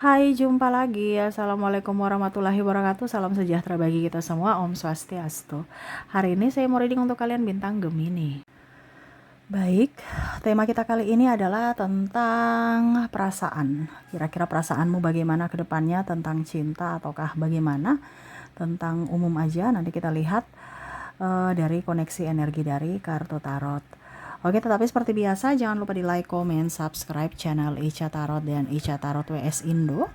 Hai, jumpa lagi. Assalamualaikum warahmatullahi wabarakatuh. Salam sejahtera bagi kita semua. Om Swastiastu. Hari ini saya mau reading untuk kalian bintang Gemini. Baik, tema kita kali ini adalah tentang perasaan. Kira-kira perasaanmu bagaimana ke depannya, tentang cinta ataukah bagaimana? Tentang umum aja, nanti kita lihat dari koneksi energi dari kartu tarot. Oke, tetapi seperti biasa jangan lupa di like, comment, subscribe channel Ica Tarot dan Ica Tarot WS Indo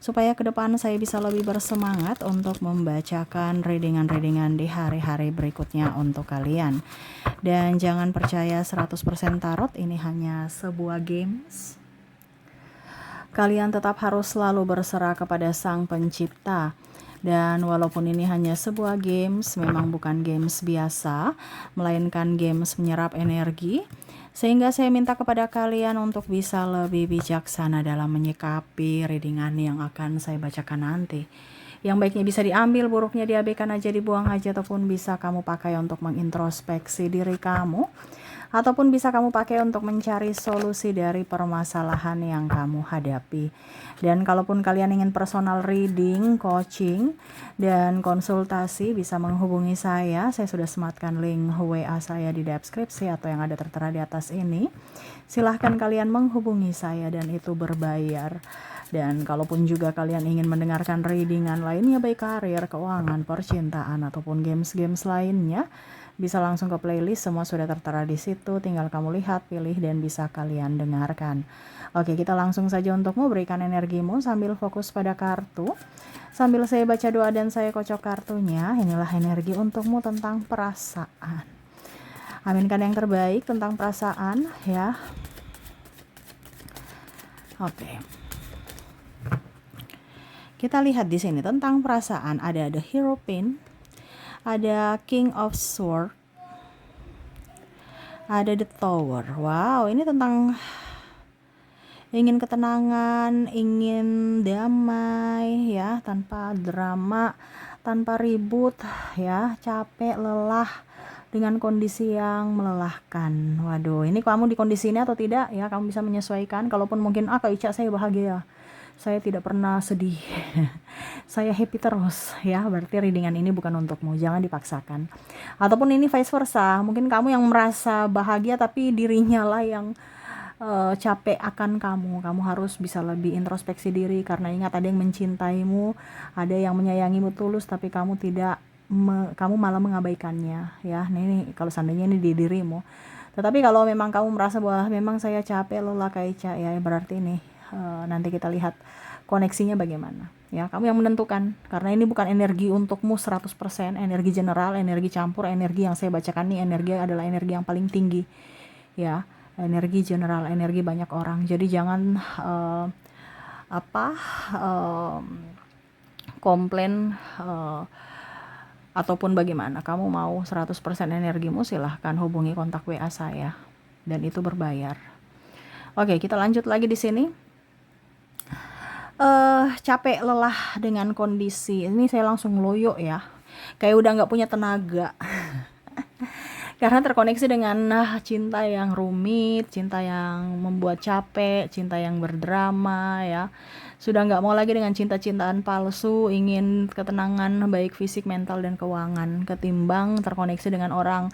supaya ke depan saya bisa lebih bersemangat untuk membacakan readingan-readingan di hari-hari berikutnya untuk kalian. Dan jangan percaya 100% tarot, ini hanya sebuah games. Kalian tetap harus selalu berserah kepada Sang Pencipta. Dan walaupun ini hanya sebuah games, memang bukan games biasa, melainkan games menyerap energi, sehingga saya minta kepada kalian untuk bisa lebih bijaksana dalam menyikapi readingan yang akan saya bacakan nanti. Yang baiknya bisa diambil, buruknya diabaikan aja, dibuang aja, ataupun bisa kamu pakai untuk mengintrospeksi diri kamu, ataupun bisa kamu pakai untuk mencari solusi dari permasalahan yang kamu hadapi. Dan kalaupun kalian ingin personal reading, coaching, dan konsultasi, bisa menghubungi saya. Saya sudah sematkan link WA saya di deskripsi atau yang ada tertera di atas ini. Silahkan kalian menghubungi saya dan itu berbayar. Dan kalaupun juga kalian ingin mendengarkan readingan lainnya, baik karir, keuangan, percintaan, ataupun games-games lainnya, bisa langsung ke playlist, semua sudah tertera di situ, tinggal kamu lihat, pilih, dan bisa kalian dengarkan. Oke, kita langsung saja untuk memberikan energimu sambil fokus pada kartu. Sambil saya baca doa dan saya kocok kartunya, inilah energi untukmu tentang perasaan. Aminkan yang terbaik tentang perasaan ya. Oke. Kita lihat di sini tentang perasaan, ada The Hierophant, ada King of Swords, ada The Tower. Wow, ini tentang ingin ketenangan, ingin damai ya, tanpa drama, tanpa ribut ya, capek, lelah dengan kondisi yang melelahkan. Waduh, ini kamu di kondisi ini atau tidak ya, kamu bisa menyesuaikan. Kalaupun mungkin Kak Ica saya bahagia, saya tidak pernah sedih, saya happy terus ya, berarti readingan ini bukan untukmu, jangan dipaksakan. Ataupun ini vice versa, mungkin kamu yang merasa bahagia tapi dirinya lah yang capek akan kamu harus bisa lebih introspeksi diri, karena ingat ada yang mencintaimu, ada yang menyayangimu tulus, tapi kamu tidak kamu malah mengabaikannya ya. Ini kalau seandainya ini di dirimu. Tetapi kalau memang kamu merasa bahwa memang saya capek, lelah kayak ya, berarti ini nanti kita lihat koneksinya bagaimana ya, kamu yang menentukan, karena ini bukan energi untukmu 100%, energi general, energi campur, energi yang saya bacakan nih, energi adalah energi yang paling tinggi ya, energi general, energi banyak orang. Jadi jangan komplain ataupun bagaimana. Kamu mau 100% energimu, silahkan hubungi kontak WA saya dan itu berbayar. Oke, kita lanjut lagi di sini. Capek, lelah dengan kondisi ini, saya langsung loyo ya, kayak udah nggak punya tenaga. Karena terkoneksi dengan cinta yang rumit, cinta yang membuat capek, cinta yang berdrama ya. Sudah nggak mau lagi dengan cinta-cintaan palsu, ingin ketenangan baik fisik, mental, dan keuangan. Ketimbang terkoneksi dengan orang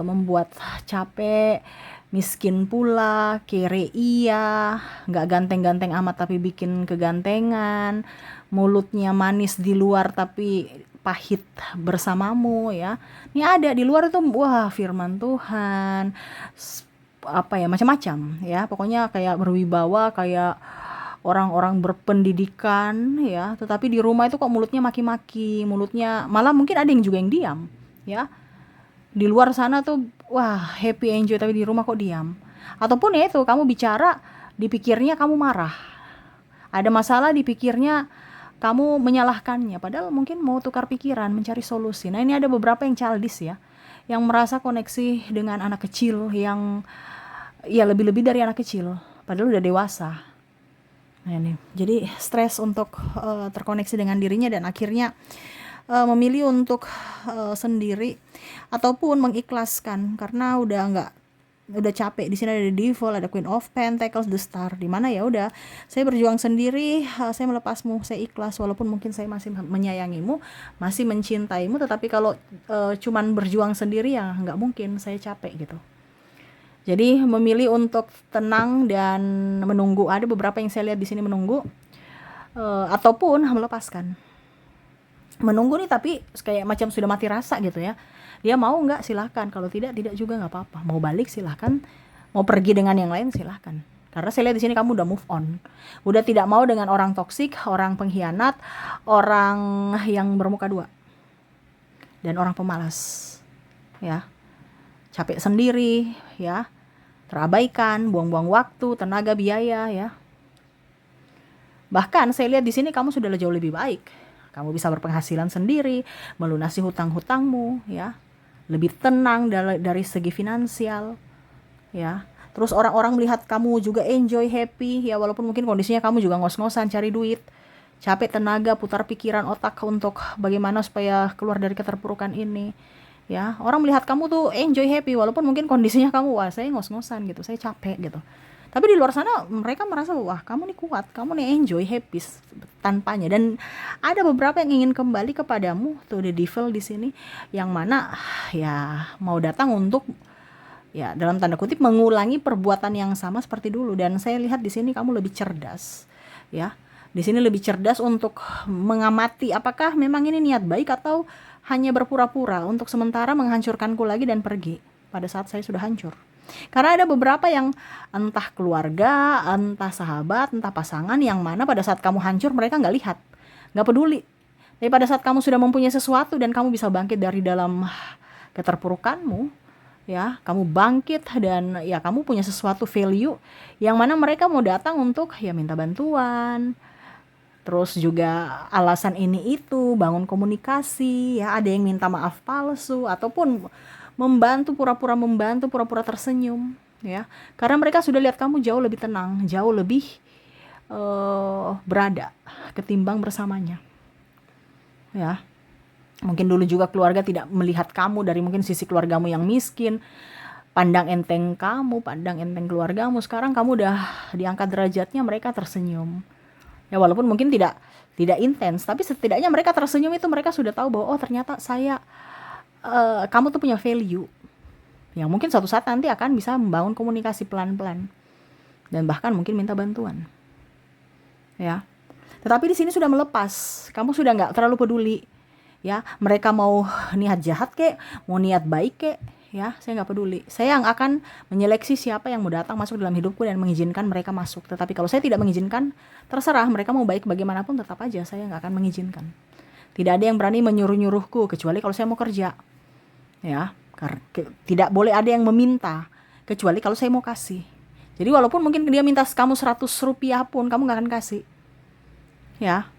membuat capek, miskin pula, kere iya, nggak ganteng-ganteng amat tapi bikin kegantengan, mulutnya manis di luar tapi pahit bersamamu ya. Ini ada di luar itu wah firman Tuhan, apa ya, macam-macam ya, pokoknya kayak berwibawa, kayak orang-orang berpendidikan ya, tetapi di rumah itu kok mulutnya maki-maki, mulutnya malah mungkin ada yang juga yang diam ya. Di luar sana tuh wah happy enjoy, tapi di rumah kok diam. Ataupun ya itu, kamu bicara dipikirnya kamu marah, ada masalah dipikirnya kamu menyalahkannya, padahal mungkin mau tukar pikiran, mencari solusi. Nah ini ada beberapa yang childish ya, yang merasa koneksi dengan anak kecil, yang ya lebih-lebih dari anak kecil padahal udah dewasa. Nah ini jadi stres untuk terkoneksi dengan dirinya, dan akhirnya memilih untuk sendiri ataupun mengikhlaskan karena udah nggak udah capek. Di sini ada the devil, ada Queen of Pentacles, the star. Di mana ya udah, saya berjuang sendiri, saya melepasmu, saya ikhlas walaupun mungkin saya masih menyayangimu, masih mencintaimu, tetapi kalau cuman berjuang sendiri ya nggak mungkin, saya capek gitu. Jadi memilih untuk tenang dan menunggu. Ada beberapa yang saya lihat di sini menunggu, ataupun melepaskan. Menunggu nih tapi kayak macam sudah mati rasa gitu ya. Dia mau nggak silahkan, kalau tidak juga nggak apa-apa. Mau balik silahkan, mau pergi dengan yang lain silahkan. Karena saya lihat di sini kamu udah move on, udah tidak mau dengan orang toksik, orang pengkhianat, orang yang bermuka dua, dan orang pemalas, ya, capek sendiri, ya, terabaikan, buang-buang waktu, tenaga, biaya, ya. Bahkan saya lihat di sini kamu sudah jauh lebih baik. Kamu bisa berpenghasilan sendiri, melunasi hutang-hutangmu, ya. Lebih tenang dari segi finansial, ya. Terus orang-orang melihat kamu juga enjoy, happy, ya, walaupun mungkin kondisinya kamu juga ngos-ngosan cari duit, capek tenaga, putar pikiran otak untuk bagaimana supaya keluar dari keterpurukan ini, ya. Orang melihat kamu tuh enjoy, happy, walaupun mungkin kondisinya kamu, wah saya ngos-ngosan gitu, saya capek gitu. Tapi di luar sana mereka merasa, wah kamu nih kuat, kamu nih enjoy, happy tanpanya. Dan ada beberapa yang ingin kembali kepadamu, tuh the devil di sini, yang mana ya mau datang untuk, ya, dalam tanda kutip mengulangi perbuatan yang sama seperti dulu. Dan saya lihat di sini kamu lebih cerdas, ya. Di sini lebih cerdas untuk mengamati apakah memang ini niat baik atau hanya berpura-pura untuk sementara menghancurkanku lagi dan pergi pada saat saya sudah hancur. Karena ada beberapa yang entah keluarga, entah sahabat, entah pasangan, yang mana pada saat kamu hancur mereka nggak lihat, nggak peduli. Tapi pada saat kamu sudah mempunyai sesuatu dan kamu bisa bangkit dari dalam keterpurukanmu, ya, kamu bangkit dan ya kamu punya sesuatu value yang mana mereka mau datang untuk ya minta bantuan. Terus juga alasan ini itu, bangun komunikasi, ya, ada yang minta maaf palsu ataupun membantu, pura-pura membantu, pura-pura tersenyum, ya. Karena mereka sudah lihat kamu jauh lebih tenang, jauh lebih berada ketimbang bersamanya, ya. Mungkin dulu juga keluarga tidak melihat kamu dari mungkin sisi keluargamu yang miskin, pandang enteng kamu, pandang enteng keluargamu. Sekarang kamu udah diangkat derajatnya, mereka tersenyum. Ya walaupun mungkin tidak intens, tapi setidaknya mereka tersenyum, itu mereka sudah tahu bahwa oh ternyata kamu tuh punya value yang mungkin suatu saat nanti akan bisa membangun komunikasi pelan-pelan dan bahkan mungkin minta bantuan, ya. Tetapi di sini sudah melepas, kamu sudah nggak terlalu peduli, ya. Mereka mau niat jahat kek, mau niat baik kek, ya, saya nggak peduli. Saya yang akan menyeleksi siapa yang mau datang masuk dalam hidupku dan mengizinkan mereka masuk. Tetapi kalau saya tidak mengizinkan, terserah mereka mau baik bagaimanapun, tetap aja saya nggak akan mengizinkan. Tidak ada yang berani menyuruh-nyuruhku kecuali kalau saya mau kerja, ya. Tidak boleh ada yang meminta kecuali kalau saya mau kasih. Jadi walaupun mungkin dia minta kamu 100 rupiah pun kamu gak akan kasih, ya.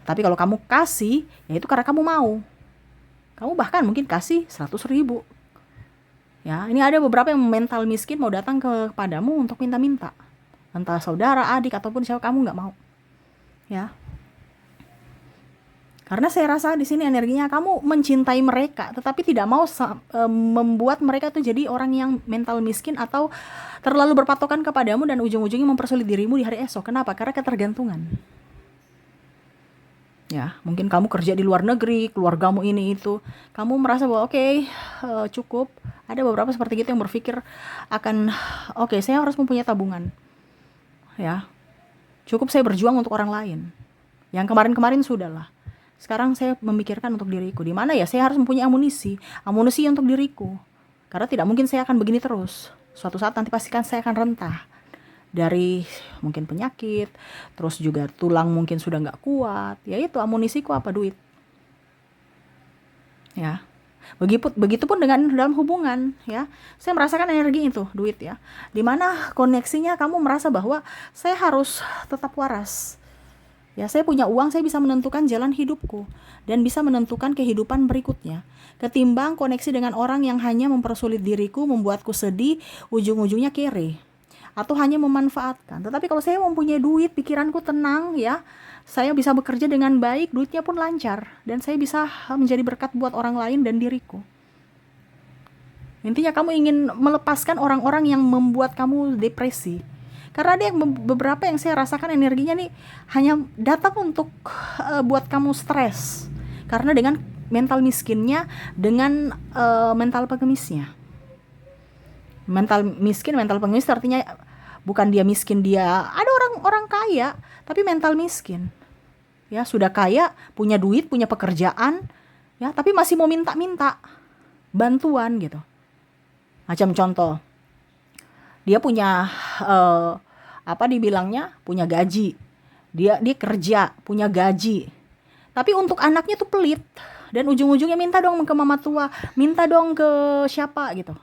Tapi kalau kamu kasih, ya itu karena kamu mau. Kamu bahkan mungkin kasih 100.000, ya. Ini ada beberapa yang mental miskin mau datang kepadamu untuk minta-minta, entah saudara, adik, ataupun siapa, kamu gak mau, ya. Karena saya rasa di sini energinya kamu mencintai mereka, tetapi tidak mau membuat mereka tuh jadi orang yang mental miskin atau terlalu berpatokan kepadamu dan ujung-ujungnya mempersulit dirimu di hari esok. Kenapa? Karena ketergantungan. Ya, mungkin kamu kerja di luar negeri, keluargamu ini itu, kamu merasa bahwa oke, cukup. Ada beberapa seperti gitu yang berpikir akan oke, saya harus mempunyai tabungan, ya. Cukup saya berjuang untuk orang lain. Yang kemarin-kemarin sudahlah. Sekarang saya memikirkan untuk diriku. Di mana ya saya harus mempunyai amunisi untuk diriku. Karena tidak mungkin saya akan begini terus. Suatu saat nanti pastikan saya akan rentah dari mungkin penyakit, terus juga tulang mungkin sudah nggak kuat. Ya itu amunisiku apa? Duit. Ya. Begitupun dengan dalam hubungan, ya. Saya merasakan energi itu, duit, ya. Di mana koneksinya kamu merasa bahwa saya harus tetap waras. Ya, saya punya uang, saya bisa menentukan jalan hidupku dan bisa menentukan kehidupan berikutnya. Ketimbang koneksi dengan orang yang hanya mempersulit diriku, membuatku sedih, ujung-ujungnya kere atau hanya memanfaatkan. Tetapi kalau saya mempunyai duit, pikiranku tenang, ya. Saya bisa bekerja dengan baik, duitnya pun lancar dan saya bisa menjadi berkat buat orang lain dan diriku. Intinya kamu ingin melepaskan orang-orang yang membuat kamu depresi. Karena ada yang beberapa yang saya rasakan energinya nih hanya datang untuk buat kamu stres. Karena dengan mental miskinnya, dengan mental pengemisnya. Mental miskin, mental pengemis artinya bukan dia miskin, dia ada orang kaya tapi mental miskin. Ya, sudah kaya, punya duit, punya pekerjaan, ya, tapi masih mau minta-minta bantuan gitu. Macam contoh, dia punya dibilangnya punya gaji. Dia kerja, punya gaji. Tapi untuk anaknya tuh pelit dan ujung-ujungnya minta dong ke mama tua, minta dong ke siapa gitu.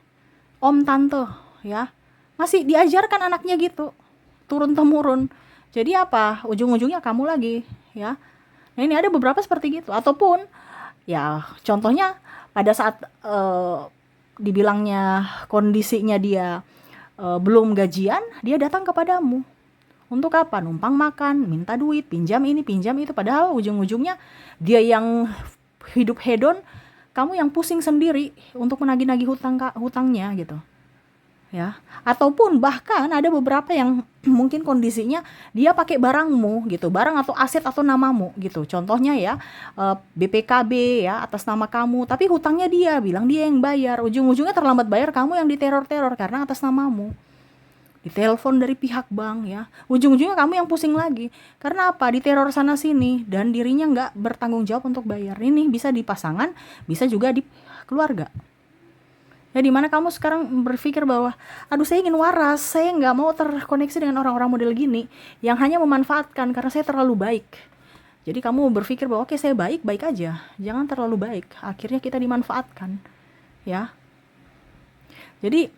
Om tante, ya. Masih diajarkan anaknya gitu. Turun temurun. Jadi apa? Ujung-ujungnya kamu lagi, ya. Nah, ini ada beberapa seperti gitu. Ataupun ya contohnya pada saat dibilangnya kondisinya dia belum gajian, dia datang kepadamu. Untuk apa? Numpang makan, minta duit, pinjam ini, pinjam itu. Padahal ujung-ujungnya dia yang hidup hedon, kamu yang pusing sendiri untuk menagih-nagih hutangnya gitu. Ya, ataupun bahkan ada beberapa yang mungkin kondisinya dia pakai barangmu gitu, barang atau aset atau namamu gitu. Contohnya ya BPKB ya atas nama kamu, tapi hutangnya dia bilang dia yang bayar. Ujung-ujungnya terlambat bayar, kamu yang diteror-teror karena atas namamu. Ditelepon dari pihak bank ya. Ujung-ujungnya kamu yang pusing lagi. Karena apa? Diteror sana sini dan dirinya nggak bertanggung jawab untuk bayar. Ini bisa di pasangan, bisa juga di keluarga. Ya, dimana kamu sekarang berpikir bahwa aduh saya ingin waras, saya nggak mau terkoneksi dengan orang-orang model gini yang hanya memanfaatkan karena saya terlalu baik. Jadi kamu berpikir bahwa oke, saya baik aja, jangan terlalu baik, akhirnya kita dimanfaatkan, ya. Jadi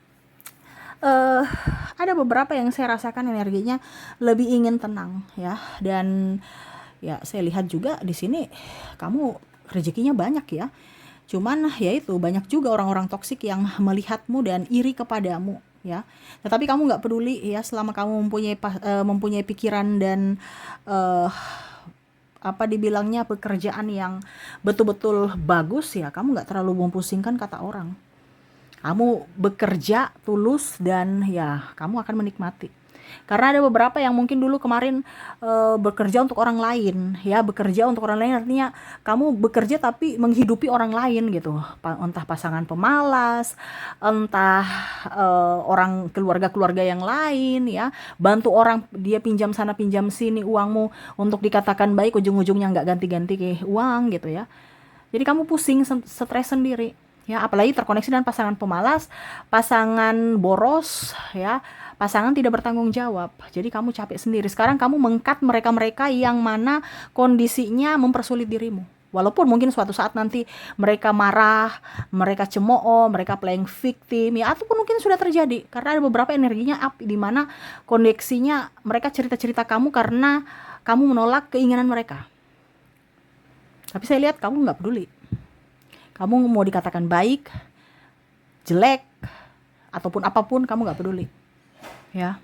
ada beberapa yang saya rasakan energinya lebih ingin tenang, ya. Dan ya saya lihat juga di sini kamu rezekinya banyak ya. Cuman ya itu banyak juga orang-orang toksik yang melihatmu dan iri kepadamu, ya. Tetapi kamu nggak peduli ya, selama kamu mempunyai pikiran dan dibilangnya pekerjaan yang betul-betul bagus, ya kamu nggak terlalu mempusingkan kata orang. Kamu bekerja tulus dan ya kamu akan menikmati. Karena ada beberapa yang mungkin dulu kemarin bekerja untuk orang lain, ya, bekerja untuk orang lain artinya kamu bekerja tapi menghidupi orang lain gitu, entah pasangan pemalas, entah orang keluarga yang lain, ya, bantu orang, dia pinjam sana pinjam sini uangmu untuk dikatakan baik, ujung-ujungnya nggak ganti-ganti uang gitu ya. Jadi kamu pusing, stres sendiri, ya, apalagi terkoneksi dengan pasangan pemalas, pasangan boros, ya, pasangan tidak bertanggung jawab. Jadi kamu capek sendiri. Sekarang kamu mengkat mereka-mereka yang mana kondisinya mempersulit dirimu. Walaupun mungkin suatu saat nanti mereka marah, mereka cemooh, mereka playing victim, ya, ataupun mungkin sudah terjadi. Karena ada beberapa energinya up di mana koneksinya mereka cerita-cerita kamu karena kamu menolak keinginan mereka. Tapi saya lihat kamu nggak peduli. Kamu mau dikatakan baik, jelek, ataupun apapun kamu nggak peduli. Ya,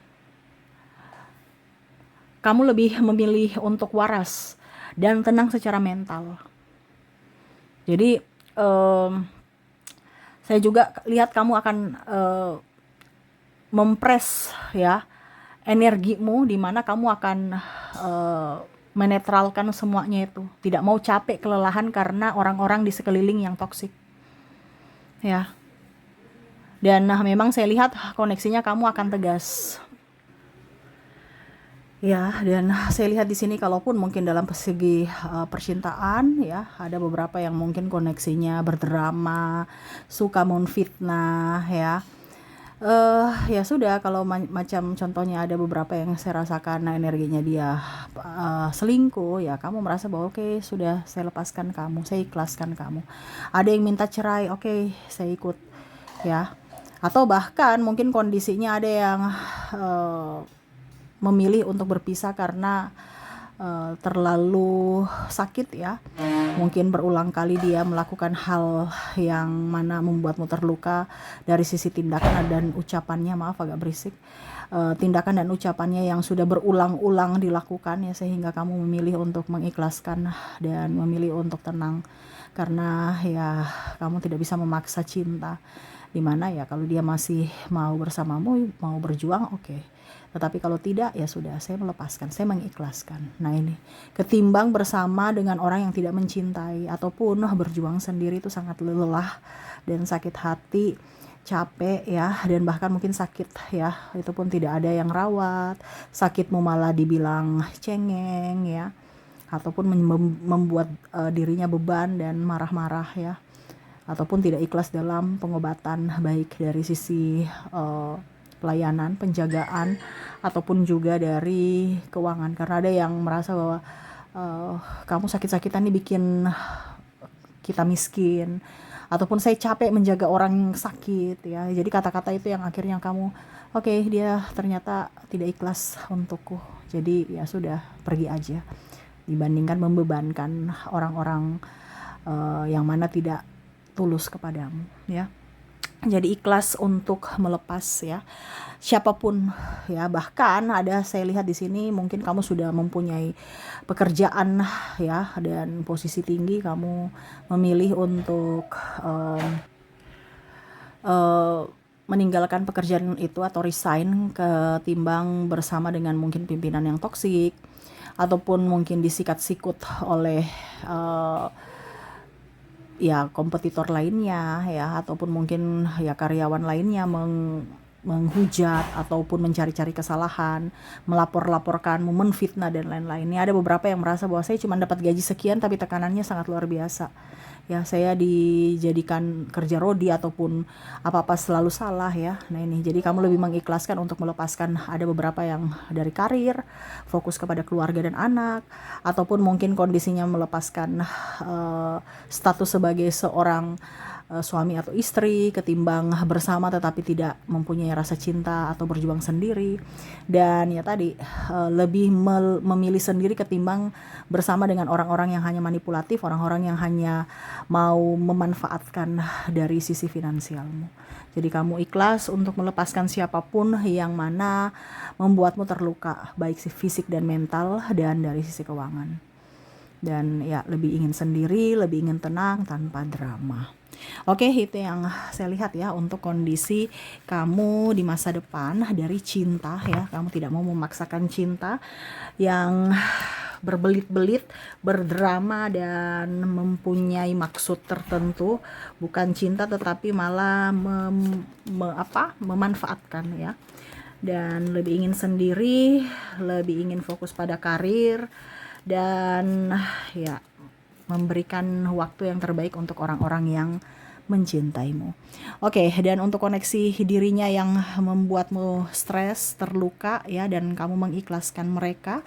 kamu lebih memilih untuk waras dan tenang secara mental. Jadi saya juga lihat kamu akan mempres ya energimu, di mana kamu akan menetralkan semuanya itu. Tidak mau capek, kelelahan karena orang-orang di sekeliling yang toksik. Ya. Dan memang saya lihat koneksinya kamu akan tegas. Ya, dan saya lihat di sini kalaupun mungkin dalam segi percintaan, ya, ada beberapa yang mungkin koneksinya berdrama, suka memfitnah, ya. Ya sudah, kalau macam contohnya ada beberapa yang saya rasakan energinya dia selingkuh, ya kamu merasa bahwa oke, sudah saya lepaskan kamu, saya ikhlaskan kamu. Ada yang minta cerai, oke, saya ikut, ya. Atau bahkan mungkin kondisinya ada yang memilih untuk berpisah karena terlalu sakit, ya. Mungkin berulang kali dia melakukan hal yang mana membuatmu terluka dari sisi tindakan dan ucapannya, maaf agak berisik, tindakan dan ucapannya yang sudah berulang-ulang dilakukan, ya, sehingga kamu memilih untuk mengikhlaskan dan memilih untuk tenang karena ya kamu tidak bisa memaksa cinta. Dimana ya kalau dia masih mau bersamamu, mau berjuang, oke. Tetapi kalau tidak, ya sudah, saya melepaskan, saya mengikhlaskan. Nah ini, ketimbang bersama dengan orang yang tidak mencintai, ataupun berjuang sendiri itu sangat lelah dan sakit hati, capek ya, dan bahkan mungkin sakit ya, itu pun tidak ada yang rawat, sakitmu malah dibilang cengeng ya, ataupun membuat dirinya beban dan marah-marah ya, ataupun tidak ikhlas dalam pengobatan, baik dari sisi pelayanan, penjagaan, ataupun juga dari keuangan. Karena ada yang merasa bahwa kamu sakit-sakitan nih bikin kita miskin, ataupun saya capek menjaga orang yang sakit ya. Jadi kata-kata itu yang akhirnya kamu, oke, dia ternyata tidak ikhlas untukku, jadi ya sudah, pergi aja, dibandingkan membebankan orang-orang yang mana tidak tulus kepadamu ya. Jadi ikhlas untuk melepas ya, siapapun ya. Bahkan ada, saya lihat di sini mungkin kamu sudah mempunyai pekerjaan ya, dan posisi tinggi, kamu memilih untuk meninggalkan pekerjaan itu atau resign, ketimbang bersama dengan mungkin pimpinan yang toksik, ataupun mungkin disikat-sikut oleh ya kompetitor lainnya ya, ataupun mungkin ya karyawan lainnya menghujat ataupun mencari-cari kesalahan, melapor-laporkanmu, menfitnah dan lain-lain. Ini ada beberapa yang merasa bahwa saya cuma dapat gaji sekian tapi tekanannya sangat luar biasa. Ya, saya dijadikan kerja rodi ataupun apa-apa selalu salah ya. Nah ini, jadi kamu lebih mengikhlaskan untuk melepaskan, ada beberapa yang dari karir, fokus kepada keluarga dan anak, ataupun mungkin kondisinya melepaskan status sebagai seorang suami atau istri, ketimbang bersama tetapi tidak mempunyai rasa cinta atau berjuang sendiri. Dan ya tadi, lebih memilih sendiri ketimbang bersama dengan orang-orang yang hanya manipulatif, orang-orang yang hanya mau memanfaatkan dari sisi finansialmu. Jadi kamu ikhlas untuk melepaskan siapapun yang mana membuatmu terluka, baik fisik dan mental, dan dari sisi keuangan. Dan ya, lebih ingin sendiri, lebih ingin tenang tanpa drama. Oke, itu yang saya lihat ya untuk kondisi kamu di masa depan dari cinta ya. Kamu tidak mau memaksakan cinta yang berbelit-belit, berdrama, dan mempunyai maksud tertentu, bukan cinta tetapi malah memanfaatkan ya. Dan lebih ingin sendiri, lebih ingin fokus pada karir, dan ya memberikan waktu yang terbaik untuk orang-orang yang mencintaimu. Oke, dan untuk koneksi dirinya yang membuatmu stres, terluka ya, dan kamu mengikhlaskan mereka,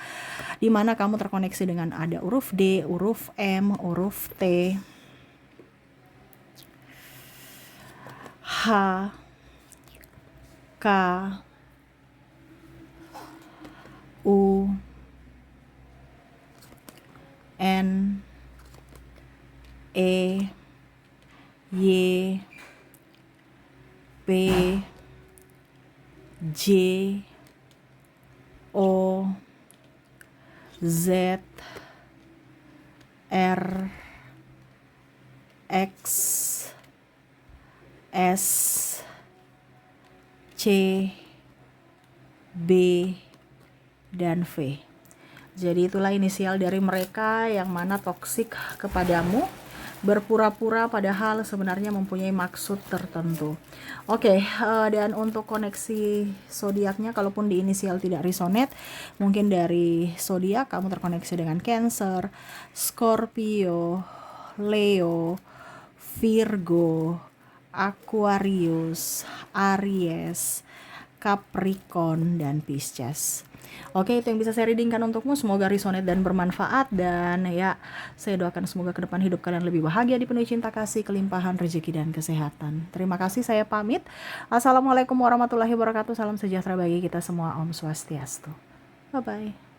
di mana kamu terkoneksi dengan ada huruf D, huruf M, huruf T, H, K, U, N, E, Y, P, J, O, Z, R, X, S, C, B, dan V. Jadi itulah inisial dari mereka yang mana toksik kepadamu, berpura-pura padahal sebenarnya mempunyai maksud tertentu. Oke, dan untuk koneksi zodiaknya, kalaupun di inisial tidak resonate, mungkin dari zodiak kamu terkoneksi dengan Cancer, Scorpio, Leo, Virgo, Aquarius, Aries, Capricorn, dan Pisces. Oke, itu yang bisa saya readingkan untukmu. Semoga resonate dan bermanfaat. Dan ya, saya doakan semoga ke depan hidup kalian lebih bahagia, dipenuhi cinta kasih, kelimpahan rezeki dan kesehatan. Terima kasih, saya pamit. Assalamualaikum warahmatullahi wabarakatuh. Salam sejahtera bagi kita semua. Om Swastiastu. Bye-bye.